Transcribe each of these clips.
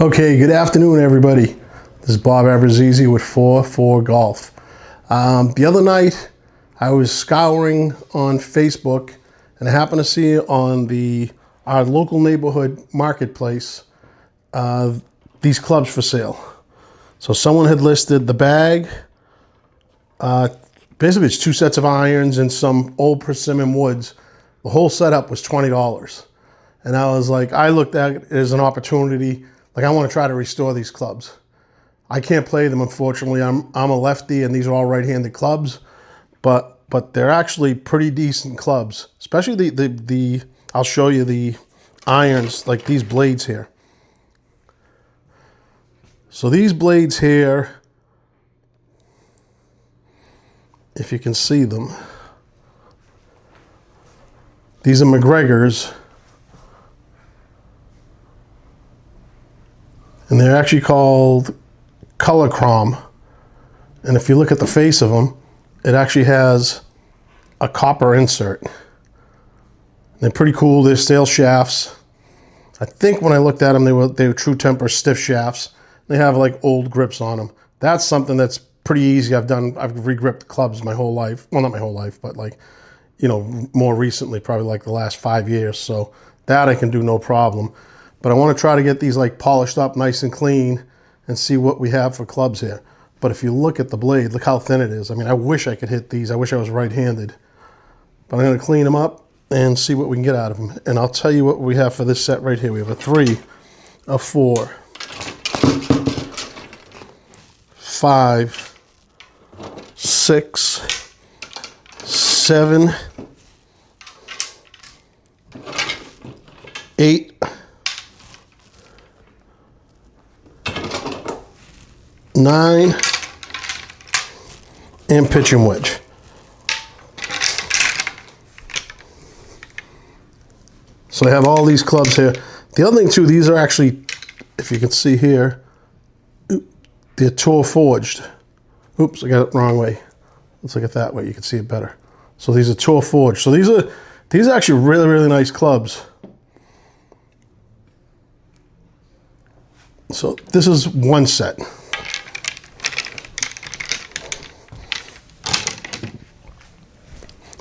Okay, good afternoon, everybody. This is Bob Abrazizi with 4-4 Golf. The other night, I was scouring on Facebook, and I happened to see on our local neighborhood marketplace these clubs for sale. So someone had listed the bag. Basically, it's 2 sets of irons and some old persimmon woods. The whole setup was $20. And I was like, I looked at it as an opportunity. Like, I want to try to restore these clubs. I can't play them, unfortunately. I'm a lefty, and these are all right-handed clubs, but they're actually pretty decent clubs. Especially the I'll show you the irons, like these blades here. So these blades here, if you can see them, these are McGregor's. And they're actually called Color Chrome. And if you look at the face of them, it actually has a copper insert. They're pretty cool. They're steel shafts. I think when I looked at them, they were true temper stiff shafts. They have like old grips on them. That's something that's pretty easy. I've re-gripped clubs my whole life. Well, not my whole life, but like, you know, more recently, probably like the last 5 years. So that I can do no problem. But I want to try to get these like polished up nice and clean and see what we have for clubs here. But if you look at the blade, look how thin it is. I mean, I wish I could hit these. I wish I was right-handed. But I'm going to clean them up and see what we can get out of them. And I'll tell you what we have for this set right here. We have a 3, a 4, 5, 6, 7, 8, 9, and pitching wedge. So I have all these clubs here. The other thing too, these are actually, if you can see here, they're tour forged. Oops, I got it the wrong way. Let's look at that way, you can see it better. So these are tour forged. So these are actually really, really nice clubs. So this is one set.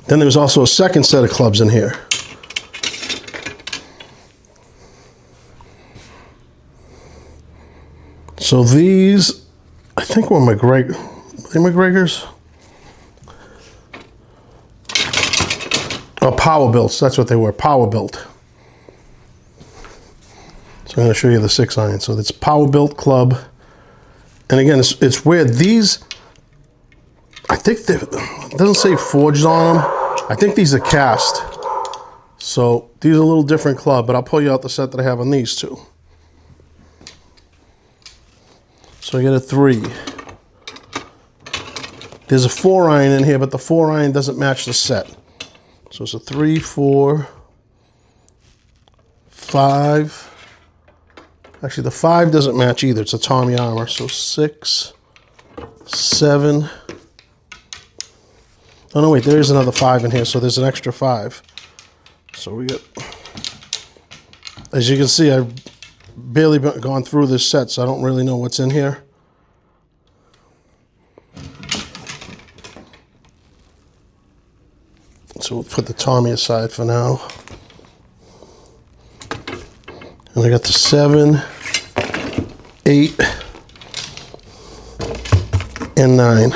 Then there's also a second set of clubs in here. So these, I think were McGregor's? Oh, Powerbuilt, that's what they were, Powerbuilt. So I'm going to show you the 6 iron. So it's Powerbuilt club. And again, it's weird. These, I think it doesn't say forged on them. I think these are cast. So these are a little different club, but I'll pull you out the set that I have on these two. So I get a 3. There's a 4 iron in here, but the 4 iron doesn't match the set. So it's a 3, 4, 5. Actually, the 5 doesn't match either. It's a Tommy Armour. So 6, 7. Oh, no, wait, there is another 5 in here, so there's an extra 5. So we got, as you can see, I've barely gone through this set, so I don't really know what's in here. So we'll put the Tommy aside for now. And I got the 7, 8, and 9.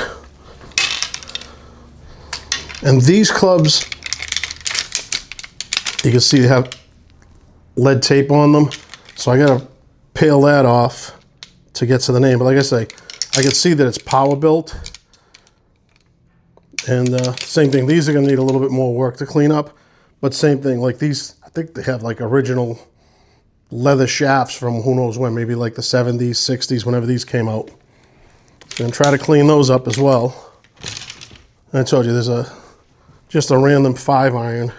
And these clubs, you can see they have lead tape on them. So I gotta peel that off to get to the name. But like I say, I can see that it's Powerbuilt. And same thing, these are gonna need a little bit more work to clean up. But same thing, like these, I think they have like original leather shafts from who knows when, maybe like the 70s, 60s, whenever these came out. So I'm gonna try to clean those up as well. And I told you, there's just a random 5 iron.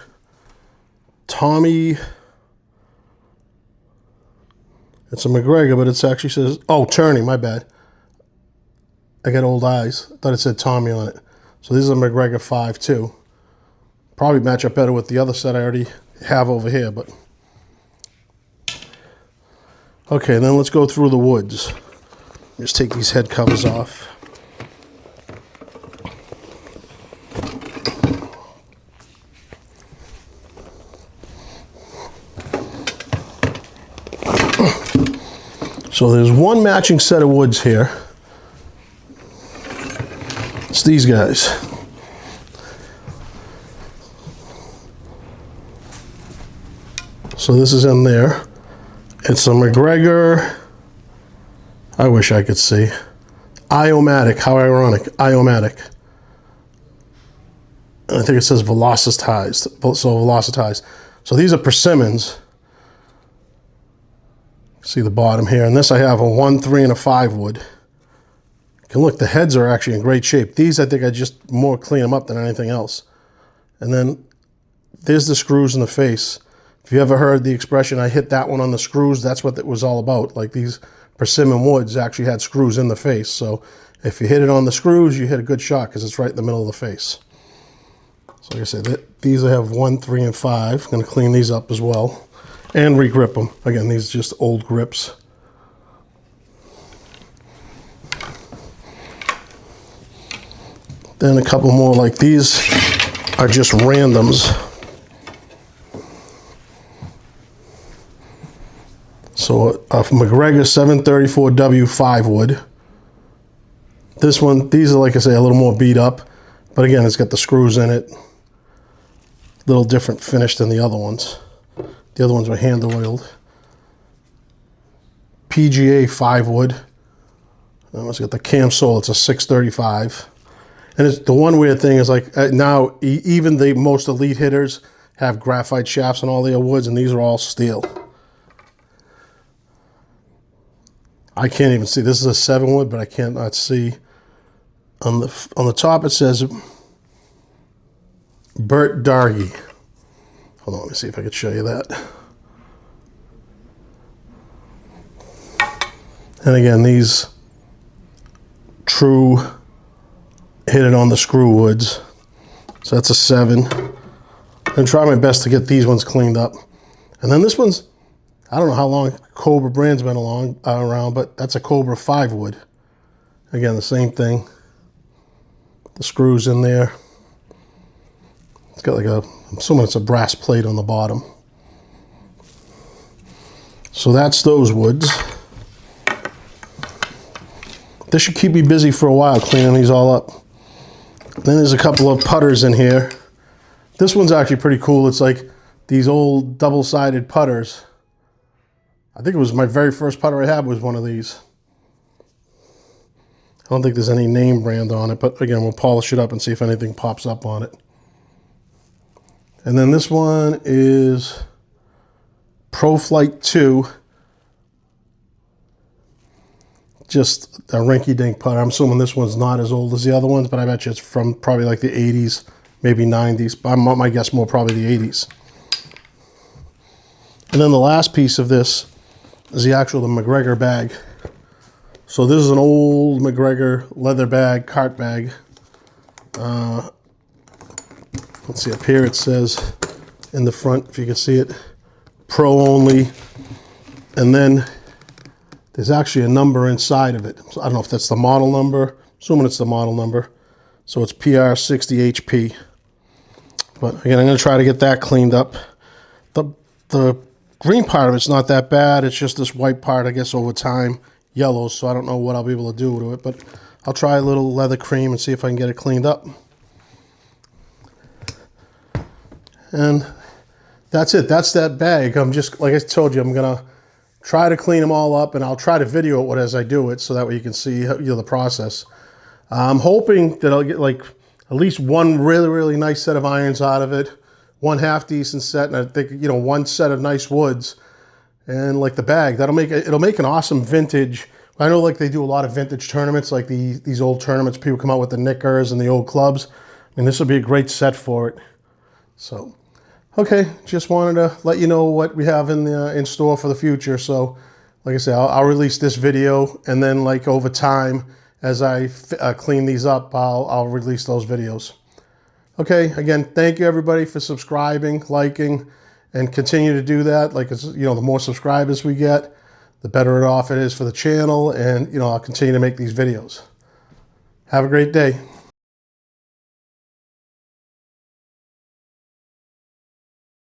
Tommy, it's a McGregor, but it actually says, oh, Turney, my bad. I got old eyes. I thought it said Tommy on it. So this is a McGregor 5 too. Probably match up better with the other set I already have over here, but Okay, then let's go through the woods. Just take these head covers off. So there's one matching set of woods here. It's these guys. So this is in there. It's a McGregor, I wish I could see. Iomatic, how ironic, Iomatic. And I think it says velocitized, so velocitized. So these are persimmons. See the bottom here. And this I have a 1, 3, and a 5 wood. You can look, the heads are actually in great shape. These I think I just more clean them up than anything else. And then there's the screws in the face. If you ever heard the expression, I hit that one on the screws, that's what it was all about. Like these persimmon woods actually had screws in the face. So if you hit it on the screws, you hit a good shot because it's right in the middle of the face. So like I said, these I have 1, 3, and 5. I'm going to clean these up as well and re-grip them. Again, these are just old grips. Then a couple more like these are just randoms. So a McGregor 734W 5 wood. This one, these are like I say, a little more beat up, but again, it's got the screws in it. A little different finish than the other ones. The other ones were hand oiled. PGA 5 wood. It's got the cam sole, it's a 635. And it's, the one weird thing is like now even the most elite hitters have graphite shafts on all their woods, and these are all steel. I can't even see. This is a 7 wood, but I can't not see. On the top it says Bert Dargy. Hold on, let me see if I could show you that. And again, these true hit it on the screw woods. So that's a 7. I'm gonna try my best to get these ones cleaned up. And then this one's, I don't know how long Cobra brand's been around, but that's a Cobra 5 wood. Again, the same thing. The screws in there. It's got like I'm assuming it's a brass plate on the bottom. So that's those woods. This should keep me busy for a while cleaning these all up. Then there's a couple of putters in here. This one's actually pretty cool. It's like these old double-sided putters. I think it was my very first putter I had was one of these. I don't think there's any name brand on it, but again, we'll polish it up and see if anything pops up on it. And then this one is Pro Flight 2. Just a rinky-dink putter. I'm assuming this one's not as old as the other ones, but I bet you it's from probably like the 80s, maybe 90s. But my guess more probably the 80s. And then the last piece of this is the McGregor bag. So this is an old McGregor leather bag, cart bag. Let's see, up here it says in the front, if you can see it, pro only. And then there's actually a number inside of it. So I don't know if that's the model number. Assuming it's the model number. So it's PR60HP. But again, I'm going to try to get that cleaned up. The green part of it's not that bad. It's just this white part, I guess, over time yellows. So I don't know what I'll be able to do to it. But I'll try a little leather cream and see if I can get it cleaned up. And that's it. That's that bag. I'm just, like I told you, I'm going to try to clean them all up, and I'll try to video it as I do it so that way you can see the process. I'm hoping that I'll get like at least one really, really nice set of irons out of it, one half decent set, and I think, one set of nice woods, and like the bag. It'll make an awesome vintage. I know like they do a lot of vintage tournaments, like these old tournaments, people come out with the knickers and the old clubs. I mean, this will be a great set for it. So, okay, just wanted to let you know what we have in store for the future. So, like I say, I'll release this video, and then like over time, as I clean these up, I'll release those videos. Okay, again, thank you everybody for subscribing, liking, and continue to do that. Like, the more subscribers we get, the better off it is for the channel, and I'll continue to make these videos. Have a great day.